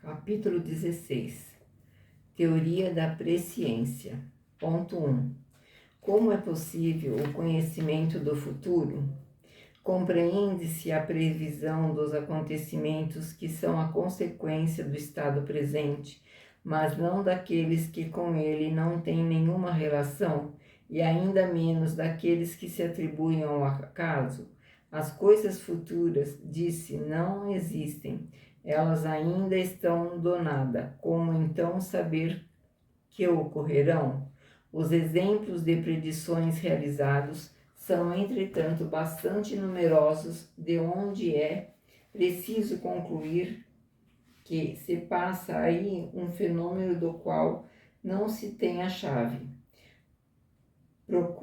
Capítulo 16. Teoria da presciência. Ponto 1. Como é possível o conhecimento do futuro? Compreende-se a previsão dos acontecimentos que são a consequência do estado presente, mas não daqueles que com ele não têm nenhuma relação, e ainda menos daqueles que se atribuem ao acaso. As coisas futuras, disse, não existem. Elas ainda estão do nada. Como então saber que ocorrerão? Os exemplos de predições realizados são, entretanto, bastante numerosos, de onde é preciso concluir que se passa aí um fenômeno do qual não se tem a chave. Não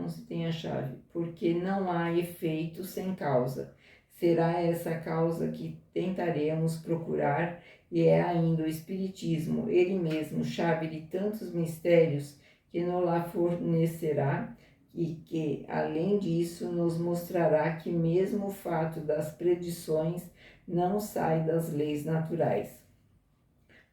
se tem a chave, porque não há efeito sem causa. Será essa causa que tentaremos procurar, e é ainda o Espiritismo, ele mesmo, chave de tantos mistérios, que nos lá fornecerá, e que, além disso, nos mostrará que mesmo o fato das predições não sai das leis naturais.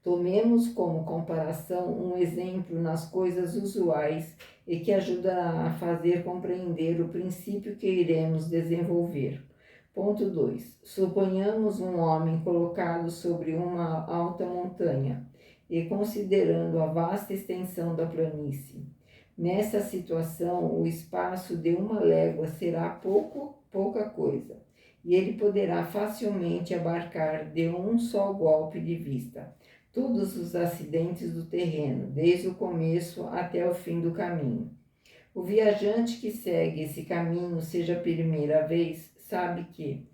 Tomemos como comparação um exemplo nas coisas usuais e que ajudará a fazer compreender o princípio que iremos desenvolver. Ponto 2. Suponhamos um homem colocado sobre uma alta montanha e considerando a vasta extensão da planície. Nessa situação, o espaço de 1 légua será pouca coisa, e ele poderá facilmente abarcar de um só golpe de vista todos os acidentes do terreno, desde o começo até o fim do caminho. O viajante que segue esse caminho, seja a primeira vez, sabe que,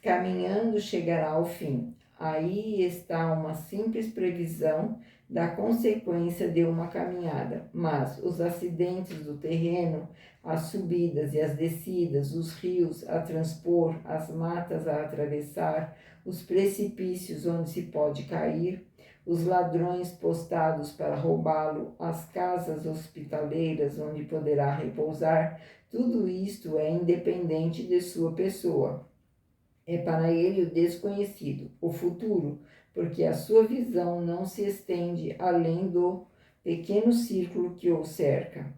caminhando, chegará ao fim. Aí está uma simples previsão da consequência de uma caminhada, mas os acidentes do terreno, as subidas e as descidas, os rios a transpor, as matas a atravessar, os precipícios onde se pode cair, os ladrões postados para roubá-lo, as casas hospitaleiras onde poderá repousar, tudo isto é independente de sua pessoa. É para ele o desconhecido, o futuro, porque a sua visão não se estende além do pequeno círculo que o cerca.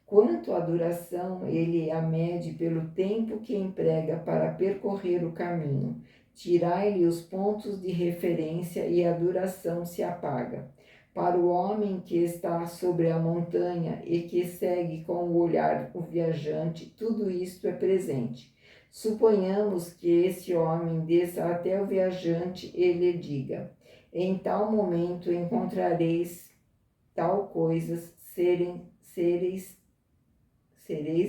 Quanto à duração, ele a mede pelo tempo que emprega para percorrer o caminho. Tirai-lhe os pontos de referência e a duração se apaga. Para o homem que está sobre a montanha e que segue com o olhar o viajante, tudo isto é presente. Suponhamos que esse homem desça até o viajante e lhe diga: em tal momento encontrareis tal coisas, sereis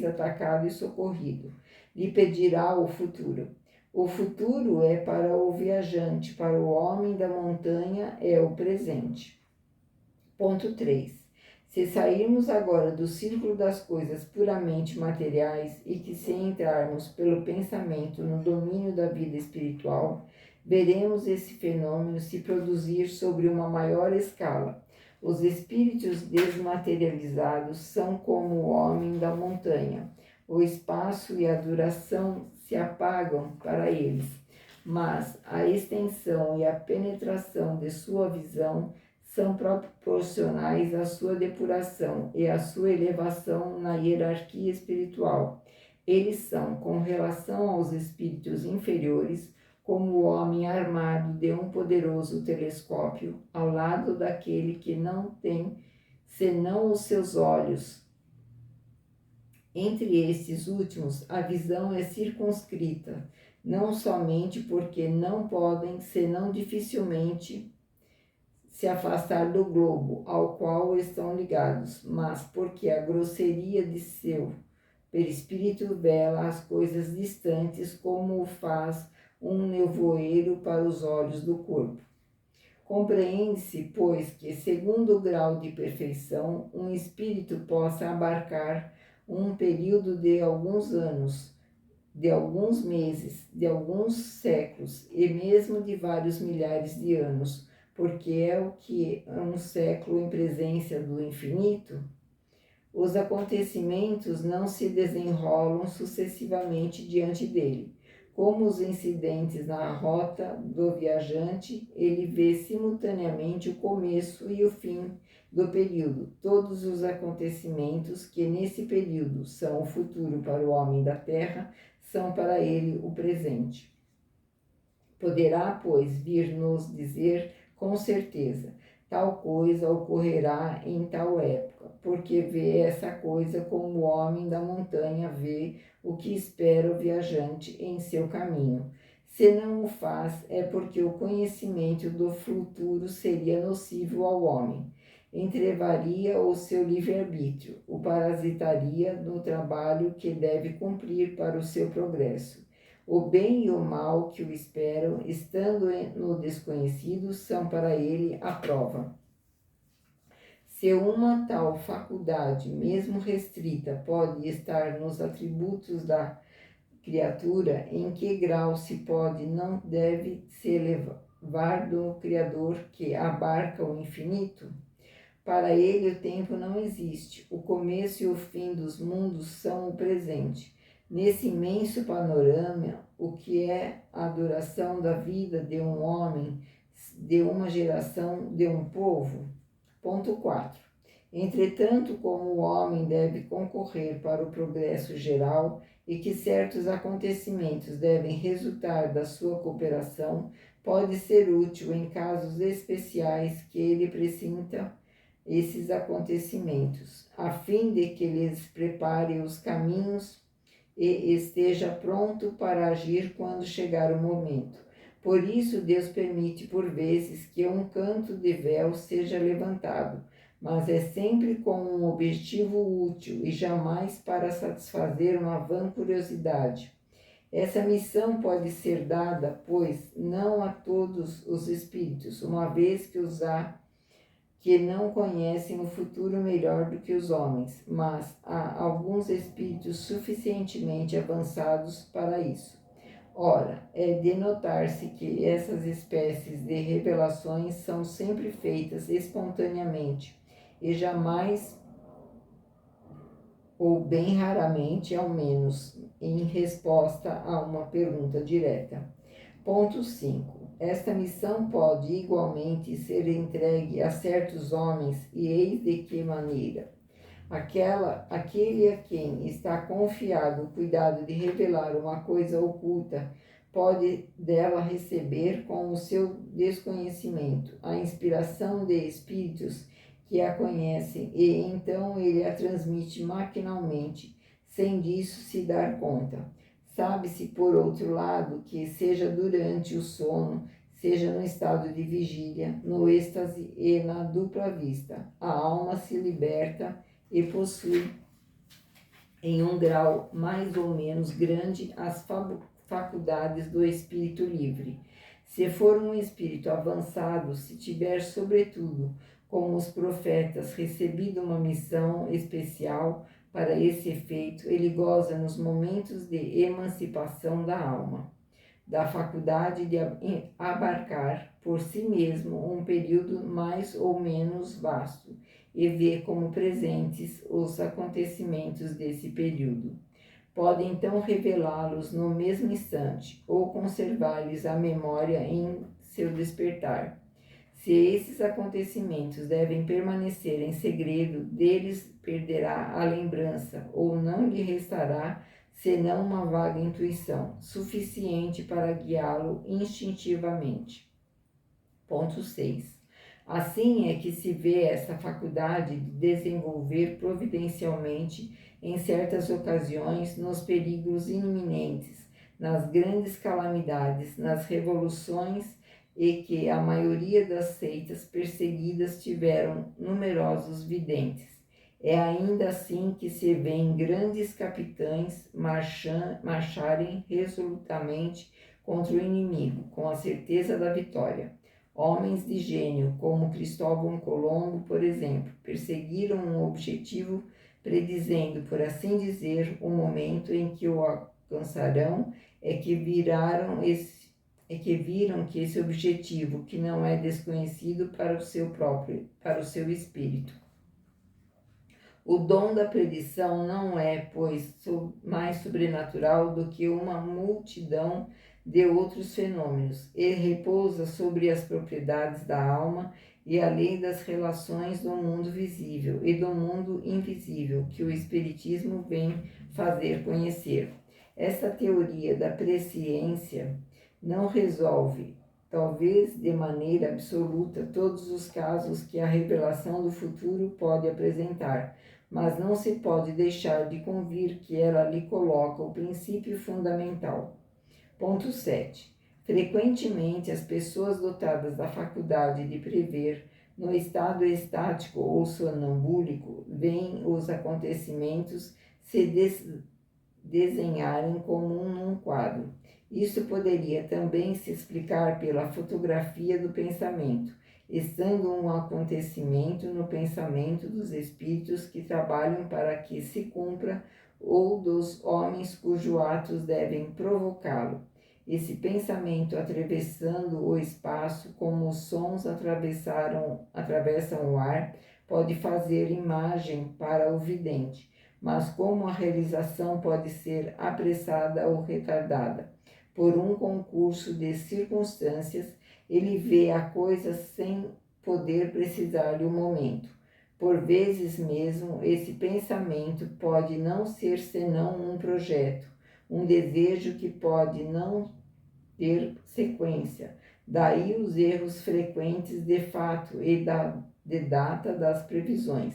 atacado e socorrido. Lhe pedirá o futuro. O futuro é para o viajante, para o homem da montanha é o presente. Ponto 3. Se sairmos agora do círculo das coisas puramente materiais e que se entrarmos pelo pensamento no domínio da vida espiritual, veremos esse fenômeno se produzir sobre uma maior escala. Os espíritos desmaterializados são como o homem da montanha. O espaço e a duração se apagam para eles, mas a extensão e a penetração de sua visão são proporcionais à sua depuração e à sua elevação na hierarquia espiritual. Eles são, com relação aos espíritos inferiores, como o homem armado de um poderoso telescópio, ao lado daquele que não tem senão os seus olhos. Entre estes últimos, a visão é circunscrita, não somente porque não podem, senão dificilmente, se afastar do globo ao qual estão ligados, mas porque a grosseria de seu perispírito vela as coisas distantes como o faz um nevoeiro para os olhos do corpo. Compreende-se, pois, que, segundo o grau de perfeição, um espírito possa abarcar um período de alguns anos, de alguns meses, de alguns séculos e mesmo de vários milhares de anos, porque é o que é um século em presença do infinito. Os acontecimentos não se desenrolam sucessivamente diante dele. Como os incidentes na rota do viajante, ele vê simultaneamente o começo e o fim do período. Todos os acontecimentos que nesse período são o futuro para o homem da terra, são para ele o presente. Poderá, pois, vir nos dizer com certeza, tal coisa ocorrerá em tal época, porque vê essa coisa como o homem da montanha vê o que espera o viajante em seu caminho. Se não o faz, é porque o conhecimento do futuro seria nocivo ao homem. Entrevaria o seu livre-arbítrio, o parasitaria no trabalho que deve cumprir para o seu progresso. O bem e o mal que o esperam, estando no desconhecido, são para ele a prova. Se uma tal faculdade, mesmo restrita, pode estar nos atributos da criatura, em que grau se pode não deve se elevar do Criador que abarca o infinito? Para ele o tempo não existe, o começo e o fim dos mundos são o presente. Nesse imenso panorama, o que é a duração da vida de um homem, de uma geração, de um povo? Ponto 4. Entretanto, como o homem deve concorrer para o progresso geral e que certos acontecimentos devem resultar da sua cooperação, pode ser útil em casos especiais que ele pressinta esses acontecimentos, a fim de que lhes prepare os caminhos e esteja pronto para agir quando chegar o momento. Por isso, Deus permite por vezes que um canto de véu seja levantado, mas é sempre com um objetivo útil e jamais para satisfazer uma vã curiosidade. Essa missão pode ser dada, pois, não a todos os espíritos, uma vez que os há que não conhecem o futuro melhor do que os homens, mas há alguns espíritos suficientemente avançados para isso. Ora, é de notar-se que essas espécies de revelações são sempre feitas espontaneamente e jamais, ou bem raramente, ao menos, em resposta a uma pergunta direta. Ponto 5. Esta missão pode igualmente ser entregue a certos homens, e eis de que maneira. Aquele a quem está confiado o cuidado de revelar uma coisa oculta, pode dela receber com o seu desconhecimento a inspiração de espíritos que a conhecem, e então ele a transmite maquinalmente, sem disso se dar conta. Sabe-se, por outro lado, que seja durante o sono, seja no estado de vigília, no êxtase e na dupla vista, a alma se liberta e possui, em um grau mais ou menos grande, as faculdades do espírito livre. Se for um espírito avançado, se tiver, sobretudo, como os profetas, recebido uma missão especial para esse efeito, ele goza nos momentos de emancipação da alma, da faculdade de abarcar por si mesmo um período mais ou menos vasto e vê como presentes os acontecimentos desse período. Pode então revelá-los no mesmo instante ou conservar-lhes a memória em seu despertar. Se esses acontecimentos devem permanecer em segredo, deles perderá a lembrança, ou não lhe restará senão uma vaga intuição, suficiente para guiá-lo instintivamente. Ponto 6. Assim é que se vê essa faculdade de desenvolver providencialmente em certas ocasiões, nos perigos iminentes, nas grandes calamidades, nas revoluções, e que a maioria das seitas perseguidas tiveram numerosos videntes. É ainda assim que se vêem grandes capitães marcharem resolutamente contra o inimigo, com a certeza da vitória. Homens de gênio, como Cristóvão Colombo, por exemplo, perseguiram um objetivo predizendo, por assim dizer, o momento em que o alcançarão, é que viram que esse objetivo, que não é desconhecido para o seu espírito. O dom da predição não é, pois, mais sobrenatural do que uma multidão de outros fenômenos. Ele repousa sobre as propriedades da alma e a lei das relações do mundo visível e do mundo invisível, que o Espiritismo vem fazer conhecer. Esta teoria da presciência não resolve, talvez de maneira absoluta, todos os casos que a revelação do futuro pode apresentar, mas não se pode deixar de convir que ela lhe coloca o princípio fundamental. Ponto 7. Frequentemente, as pessoas dotadas da faculdade de prever, no estado estático ou sonambúlico, veem os acontecimentos se desenharem como num quadro. Isso poderia também se explicar pela fotografia do pensamento, estando um acontecimento no pensamento dos espíritos que trabalham para que se cumpra ou dos homens cujos atos devem provocá-lo. Esse pensamento atravessando o espaço como os sons atravessam o ar, pode fazer imagem para o vidente, mas como a realização pode ser apressada ou retardada por um concurso de circunstâncias, ele vê a coisa sem poder precisar-lhe o momento. Por vezes mesmo, esse pensamento pode não ser senão um projeto, um desejo que pode não ter sequência. Daí os erros frequentes de fato e de data das previsões.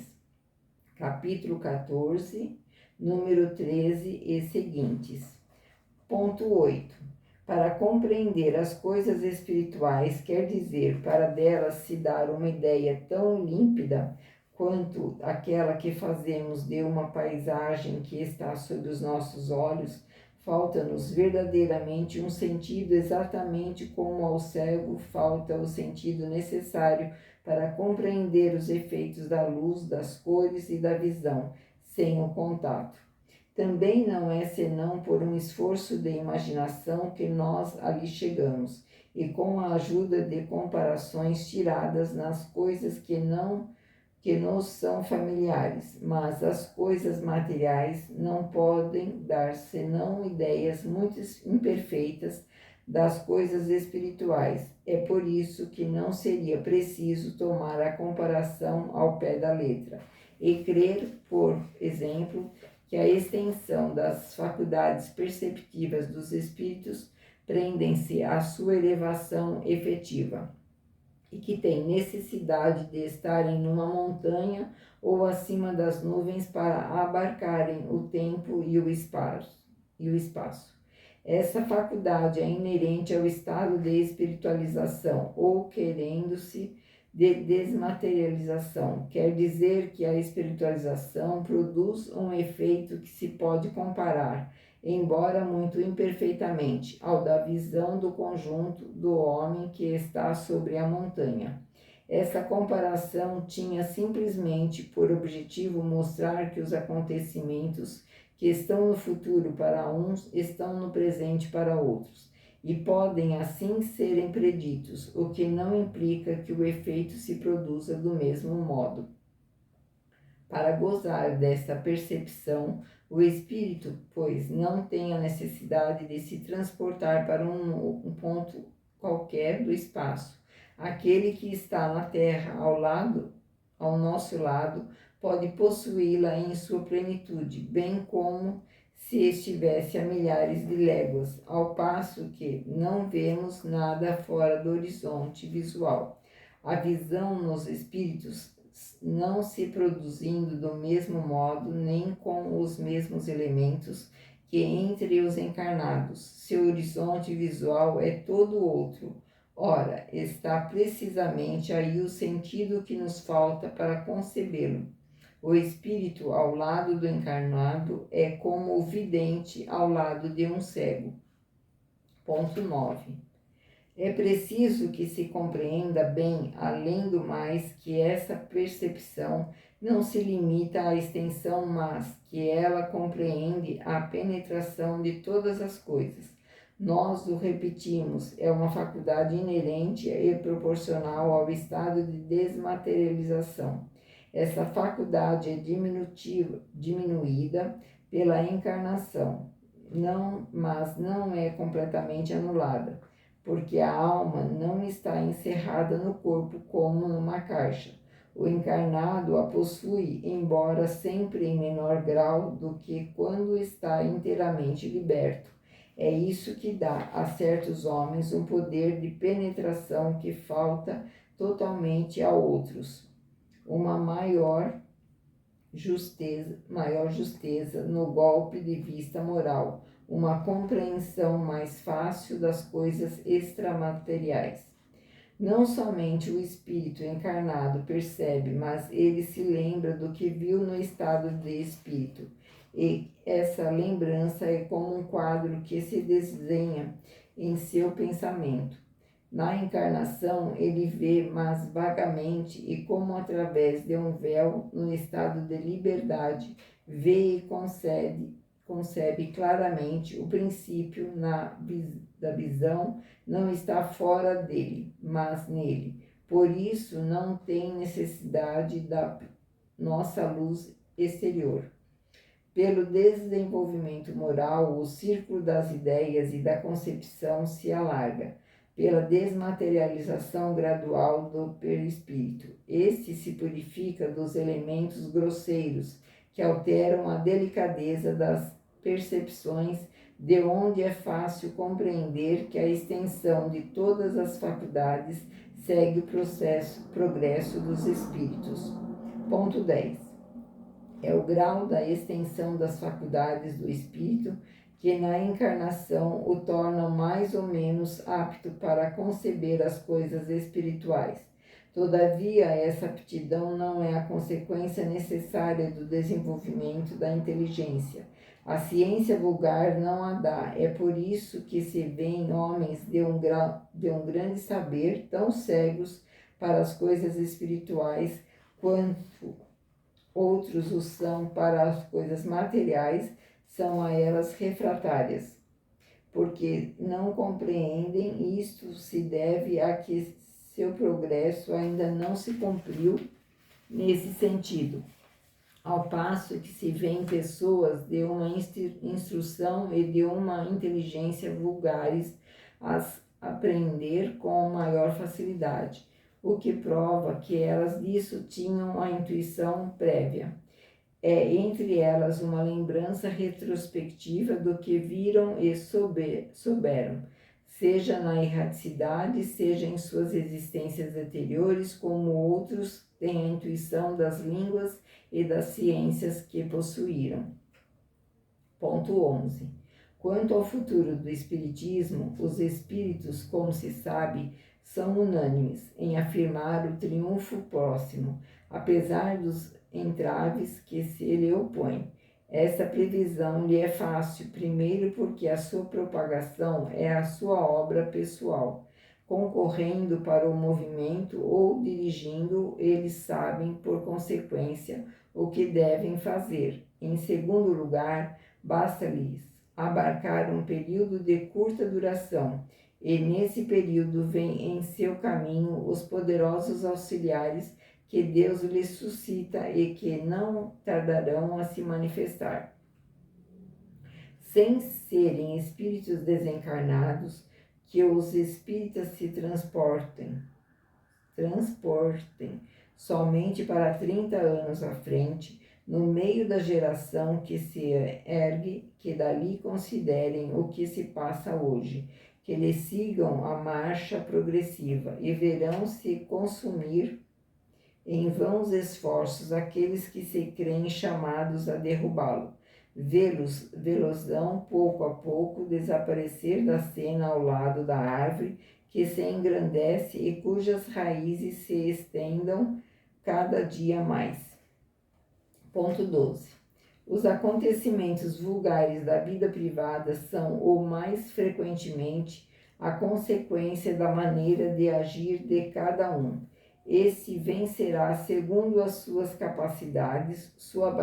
Capítulo 14, número 13 e seguintes. Ponto 8. Para compreender as coisas espirituais, quer dizer, para delas se dar uma ideia tão límpida quanto aquela que fazemos de uma paisagem que está sob os nossos olhos, falta-nos verdadeiramente um sentido exatamente como ao cego falta o sentido necessário para compreender os efeitos da luz, das cores e da visão, sem o contato. Também não é senão por um esforço de imaginação que nós ali chegamos, e com a ajuda de comparações tiradas nas coisas que nos são familiares, mas as coisas materiais não podem dar senão ideias muito imperfeitas das coisas espirituais. É por isso que não seria preciso tomar a comparação ao pé da letra e crer, por exemplo, que a extensão das faculdades perceptivas dos espíritos prendem-se à sua elevação efetiva e que têm necessidade de estarem numa montanha ou acima das nuvens para abarcarem o tempo e o espaço. Essa faculdade é inerente ao estado de espiritualização ou querendo-se de desmaterialização. Quer dizer que a espiritualização produz um efeito que se pode comparar, embora muito imperfeitamente, ao da visão do conjunto do homem que está sobre a montanha. Essa comparação tinha simplesmente por objetivo mostrar que os acontecimentos que estão no futuro para uns estão no presente para outros, e podem assim serem preditos, o que não implica que o efeito se produza do mesmo modo. Para gozar desta percepção, o espírito, pois, não tem a necessidade de se transportar para um ponto qualquer do espaço. Aquele que está na terra ao nosso lado, pode possuí-la em sua plenitude, bem como se estivesse a milhares de léguas, ao passo que não vemos nada fora do horizonte visual. A visão nos espíritos não se produzindo do mesmo modo, nem com os mesmos elementos que entre os encarnados. Seu horizonte visual é todo outro. Ora, está precisamente aí o sentido que nos falta para concebê-lo. O espírito ao lado do encarnado é como o vidente ao lado de um cego. Ponto 9. É preciso que se compreenda bem, além do mais, que essa percepção não se limita à extensão, mas que ela compreende a penetração de todas as coisas. Nós o repetimos, é uma faculdade inerente e proporcional ao estado de desmaterialização. Essa faculdade é diminuída pela encarnação, mas não é completamente anulada, porque a alma não está encerrada no corpo como numa caixa. O encarnado a possui, embora sempre em menor grau do que quando está inteiramente liberto. É isso que dá a certos homens um poder de penetração que falta totalmente a outros, uma maior justeza no golpe de vista moral, uma compreensão mais fácil das coisas extramateriais. Não somente o espírito encarnado percebe, mas ele se lembra do que viu no estado de espírito. E essa lembrança é como um quadro que se desenha em seu pensamento. Na encarnação, ele vê, mas vagamente e como através de um véu, no estado de liberdade, vê e concebe claramente o princípio da visão não está fora dele, mas nele. Por isso, não tem necessidade da nossa luz exterior. Pelo desenvolvimento moral, o círculo das ideias e da concepção se alarga, pela desmaterialização gradual do perispírito. Este se purifica dos elementos grosseiros que alteram a delicadeza das percepções, de onde é fácil compreender que a extensão de todas as faculdades segue o progresso dos espíritos. Ponto 10. É o grau da extensão das faculdades do espírito que na encarnação o tornam mais ou menos apto para conceber as coisas espirituais. Todavia, essa aptidão não é a consequência necessária do desenvolvimento da inteligência. A ciência vulgar não a dá. É por isso que se vêem homens de um grande saber tão cegos para as coisas espirituais quanto outros o são para as coisas materiais, são a elas refratárias, porque não compreendem. Isto se deve a que seu progresso ainda não se cumpriu nesse sentido. Ao passo que se vêem pessoas de uma instrução e de uma inteligência vulgares a aprender com maior facilidade, o que prova que elas disso tinham a intuição prévia. É entre elas uma lembrança retrospectiva do que viram e souberam, seja na erraticidade, seja em suas existências anteriores, como outros têm a intuição das línguas e das ciências que possuíram. Ponto 11. Quanto ao futuro do espiritismo, os espíritos, como se sabe, são unânimes em afirmar o triunfo próximo, apesar dos entraves que se lhe opõem. Essa previsão lhe é fácil, primeiro porque a sua propagação é a sua obra pessoal. Concorrendo para o movimento ou dirigindo, eles sabem, por consequência, o que devem fazer. Em segundo lugar, basta-lhes abarcar um período de curta duração, e nesse período vêm em seu caminho os poderosos auxiliares que Deus lhes suscita e que não tardarão a se manifestar. Sem serem espíritos desencarnados, que os espíritas se transportem somente para 30 anos à frente, no meio da geração que se ergue, que dali considerem o que se passa hoje, que lhe sigam a marcha progressiva e verão se consumir em vãos esforços aqueles que se creem chamados a derrubá-lo. Vê-los-ão pouco a pouco desaparecer da cena ao lado da árvore que se engrandece e cujas raízes se estendam cada dia mais. Ponto 12. Os acontecimentos vulgares da vida privada são, ou mais frequentemente, a consequência da maneira de agir de cada um. Esse vencerá segundo as suas capacidades, sua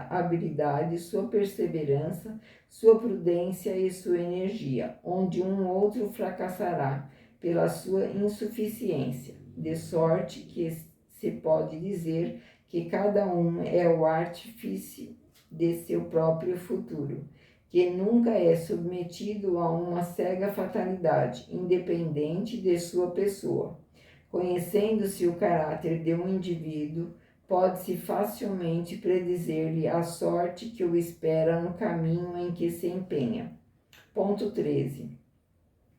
habilidade, sua perseverança, sua prudência e sua energia, onde um outro fracassará pela sua insuficiência, de sorte que se pode dizer que cada um é o artífice de seu próprio futuro, que nunca é submetido a uma cega fatalidade, independente de sua pessoa. Conhecendo-se o caráter de um indivíduo, pode-se facilmente predizer-lhe a sorte que o espera no caminho em que se empenha. Ponto 13.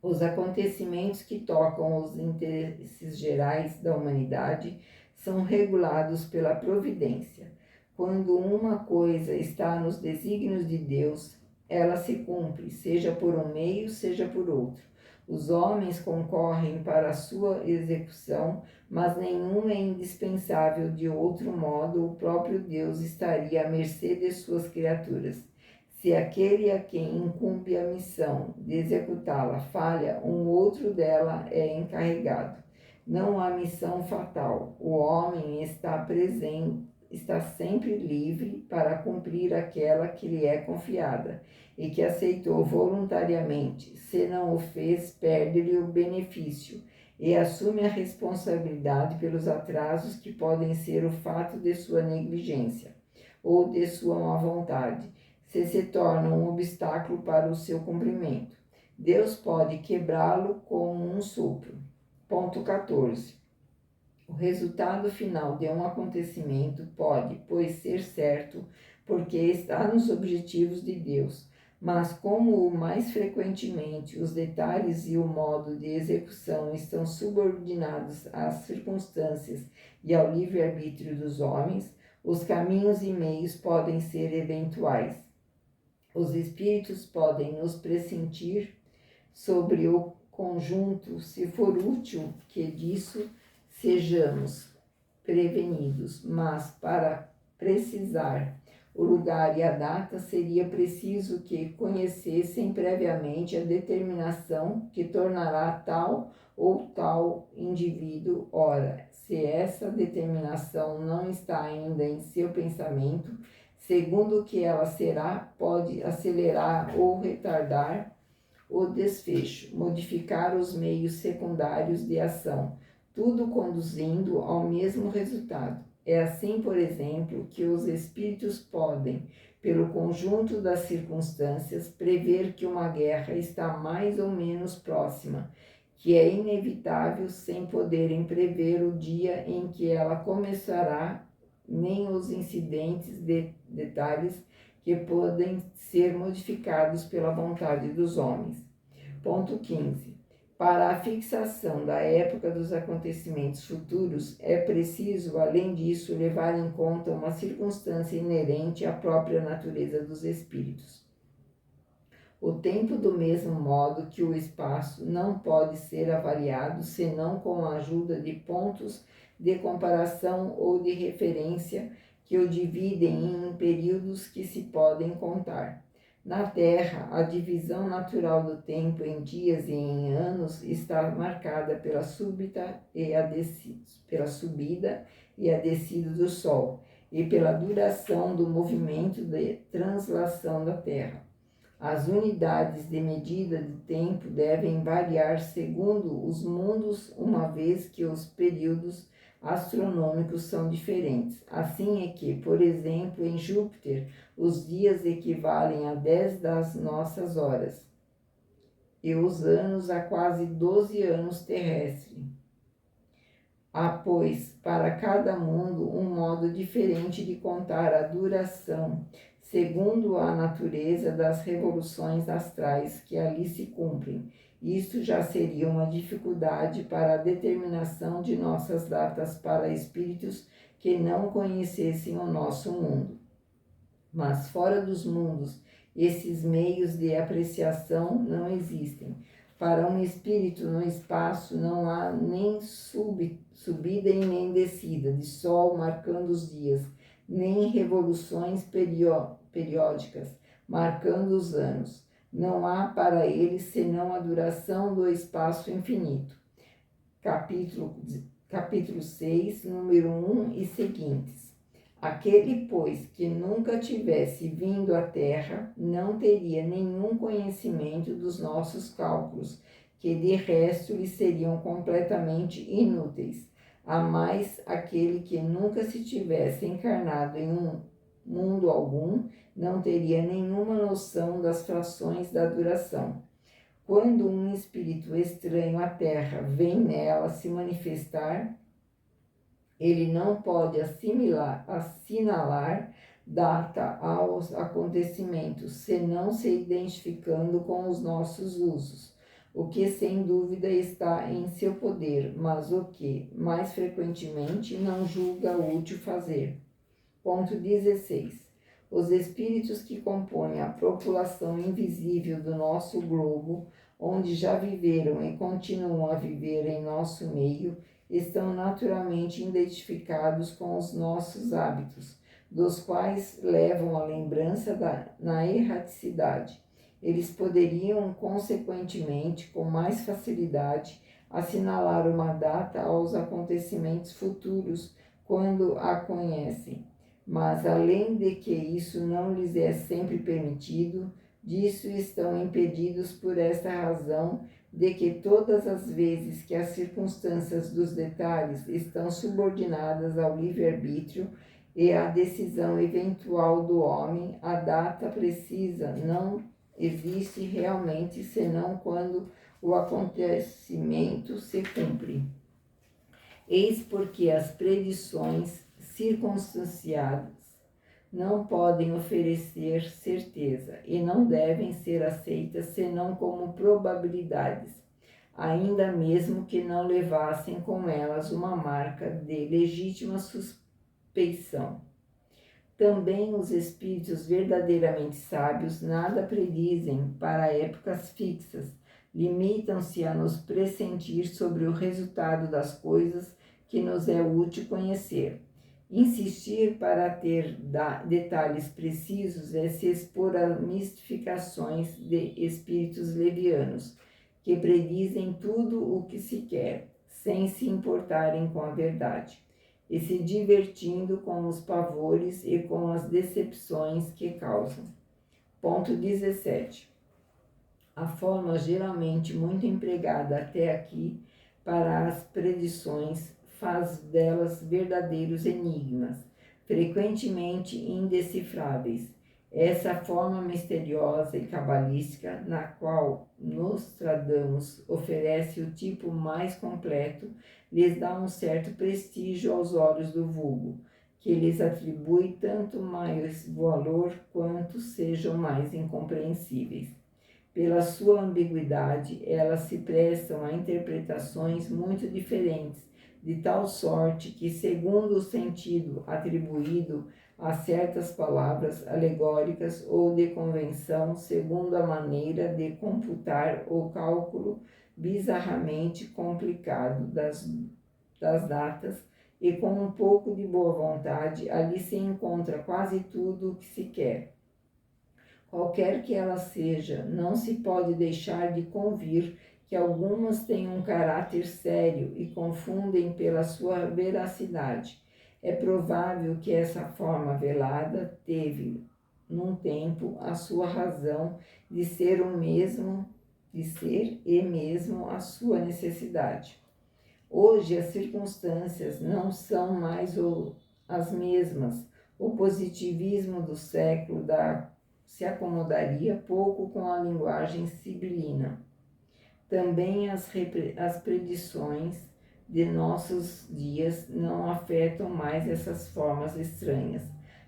Os acontecimentos que tocam os interesses gerais da humanidade são regulados pela providência. Quando uma coisa está nos desígnios de Deus, ela se cumpre, seja por um meio, seja por outro. Os homens concorrem para a sua execução, mas nenhum é indispensável. De outro modo, o próprio Deus estaria à mercê de suas criaturas. Se aquele a quem incumbe a missão de executá-la falha, um outro dela é encarregado. Não há missão fatal. O homem está sempre livre para cumprir aquela que lhe é confiada e que aceitou voluntariamente. Se não o fez, perde-lhe o benefício e assume a responsabilidade pelos atrasos que podem ser o fato de sua negligência ou de sua má vontade, se torna um obstáculo para o seu cumprimento. Deus pode quebrá-lo com um sopro. Ponto 14. O resultado final de um acontecimento pode, pois, ser certo, porque está nos objetivos de Deus, mas como mais frequentemente os detalhes e o modo de execução estão subordinados às circunstâncias e ao livre-arbítrio dos homens, os caminhos e meios podem ser eventuais. Os espíritos podem nos pressentir sobre o conjunto, se for útil que disso sejamos prevenidos, mas para precisar o lugar e a data seria preciso que conhecessem previamente a determinação que tornará tal ou tal indivíduo. Ora, se essa determinação não está ainda em seu pensamento, segundo o que ela será, pode acelerar ou retardar o desfecho, modificar os meios secundários de ação, tudo conduzindo ao mesmo resultado. É assim, por exemplo, que os espíritos podem, pelo conjunto das circunstâncias, prever que uma guerra está mais ou menos próxima, que é inevitável, sem poderem prever o dia em que ela começará, nem os incidentes de detalhes que podem ser modificados pela vontade dos homens. Ponto 15. Para a fixação da época dos acontecimentos futuros, é preciso, além disso, levar em conta uma circunstância inerente à própria natureza dos espíritos. O tempo, do mesmo modo que o espaço, não pode ser avaliado senão com a ajuda de pontos de comparação ou de referência que o dividem em períodos que se podem contar. Na Terra, a divisão natural do tempo em dias e em anos está marcada pela subida e a descida do Sol e pela duração do movimento de translação da Terra. As unidades de medida de tempo devem variar segundo os mundos, uma vez que os períodos astronômicos são diferentes. Assim é que, por exemplo, em Júpiter, os dias equivalem a 10 das nossas horas, e os anos a quase 12 anos terrestres. Há, pois, para cada mundo um modo diferente de contar a duração, segundo a natureza das revoluções astrais que ali se cumprem. Isto já seria uma dificuldade para a determinação de nossas datas para espíritos que não conhecessem o nosso mundo. Mas fora dos mundos, esses meios de apreciação não existem. Para um espírito no espaço não há nem subida e nem descida de sol marcando os dias, nem revoluções periódicas marcando os anos. Não há para eles senão a duração do espaço infinito. Capítulo 6, número 1 e seguintes. Aquele, pois, que nunca tivesse vindo à Terra, não teria nenhum conhecimento dos nossos cálculos, que de resto lhe seriam completamente inúteis. A mais, aquele que nunca se tivesse encarnado em um mundo algum, não teria nenhuma noção das frações da duração. Quando um espírito estranho à Terra vem nela se manifestar, ele não pode assinalar data aos acontecimentos, senão se identificando com os nossos usos, o que sem dúvida está em seu poder, mas o que, mais frequentemente, não julga útil fazer. Ponto 16. Os espíritos que compõem a população invisível do nosso globo, onde já viveram e continuam a viver em nosso meio, estão naturalmente identificados com os nossos hábitos, dos quais levam a lembrança na erraticidade. Eles poderiam, consequentemente, com mais facilidade, assinalar uma data aos acontecimentos futuros quando a conhecem. Mas, além de que isso não lhes é sempre permitido, disso estão impedidos por esta razão de que todas as vezes que as circunstâncias dos detalhes estão subordinadas ao livre-arbítrio e à decisão eventual do homem, a data precisa não existe realmente senão quando o acontecimento se cumpre. Eis porque as predições circunstanciadas não podem oferecer certeza e não devem ser aceitas senão como probabilidades, ainda mesmo que não levassem com elas uma marca de legítima suspeição. Também os espíritos verdadeiramente sábios nada predizem para épocas fixas, limitam-se a nos pressentir sobre o resultado das coisas que nos é útil conhecer. Insistir para ter detalhes precisos é se expor a mistificações de espíritos levianos, que predizem tudo o que se quer, sem se importarem com a verdade, e se divertindo com os pavores e com as decepções que causam. Ponto 17. A forma geralmente muito empregada até aqui para as predições faz delas verdadeiros enigmas, frequentemente indecifráveis. Essa forma misteriosa e cabalística, na qual Nostradamus oferece o tipo mais completo, lhes dá um certo prestígio aos olhos do vulgo, que lhes atribui tanto mais valor quanto sejam mais incompreensíveis. Pela sua ambiguidade, elas se prestam a interpretações muito diferentes, de tal sorte que, segundo o sentido atribuído a certas palavras alegóricas ou de convenção, segundo a maneira de computar o cálculo bizarramente complicado das datas, e com um pouco de boa vontade, ali se encontra quase tudo o que se quer. Qualquer que ela seja, não se pode deixar de convir que algumas têm um caráter sério e confundem pela sua veracidade. É provável que essa forma velada teve, num tempo, a sua razão de ser e mesmo a sua necessidade. Hoje as circunstâncias não são mais as mesmas. O positivismo do século se acomodaria pouco com a linguagem sibilina. Também as predições de nossos dias não afetam mais essas formas estranhas.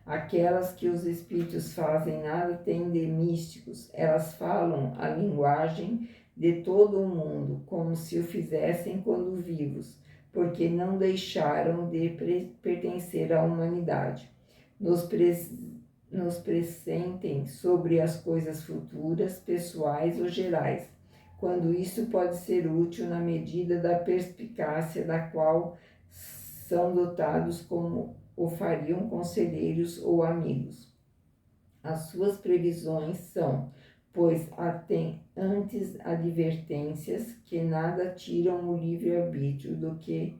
Aquelas que os espíritos fazem nada têm de místicos. Elas falam a linguagem de todo o mundo, como se o fizessem quando vivos, porque não deixaram de pertencer à humanidade. Nos pressentem sobre as coisas futuras, pessoais ou gerais, quando isso pode ser útil na medida da perspicácia da qual são dotados, como o fariam conselheiros ou amigos. As suas previsões são, pois antes advertências que nada tiram o livre-arbítrio do que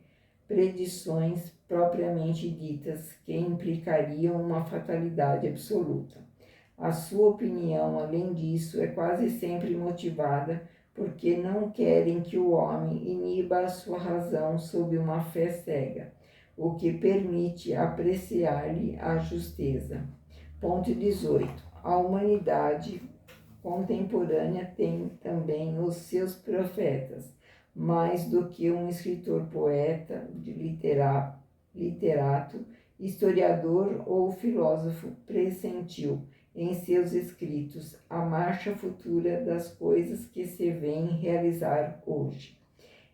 predições propriamente ditas, que implicariam uma fatalidade absoluta. A sua opinião, além disso, é quase sempre motivada porque não querem que o homem iniba a sua razão sob uma fé cega, o que permite apreciar-lhe a justeza. Ponto 18. A humanidade contemporânea tem também os seus profetas, mais do que um escritor, poeta, literato, historiador ou filósofo pressentiu em seus escritos a marcha futura das coisas que se vêm realizar hoje.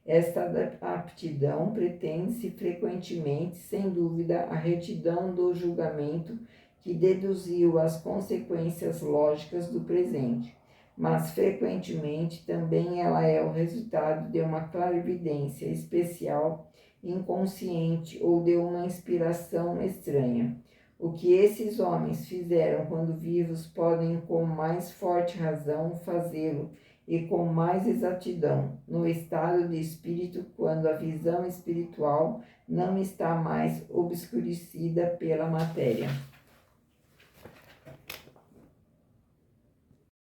Esta aptidão pretende-se frequentemente, sem dúvida, a retidão do julgamento que deduziu as consequências lógicas do presente, mas frequentemente também ela é o resultado de uma clarividência especial, inconsciente ou de uma inspiração estranha. O que esses homens fizeram quando vivos podem com mais forte razão fazê-lo e com mais exatidão, no estado de espírito, quando a visão espiritual não está mais obscurecida pela matéria.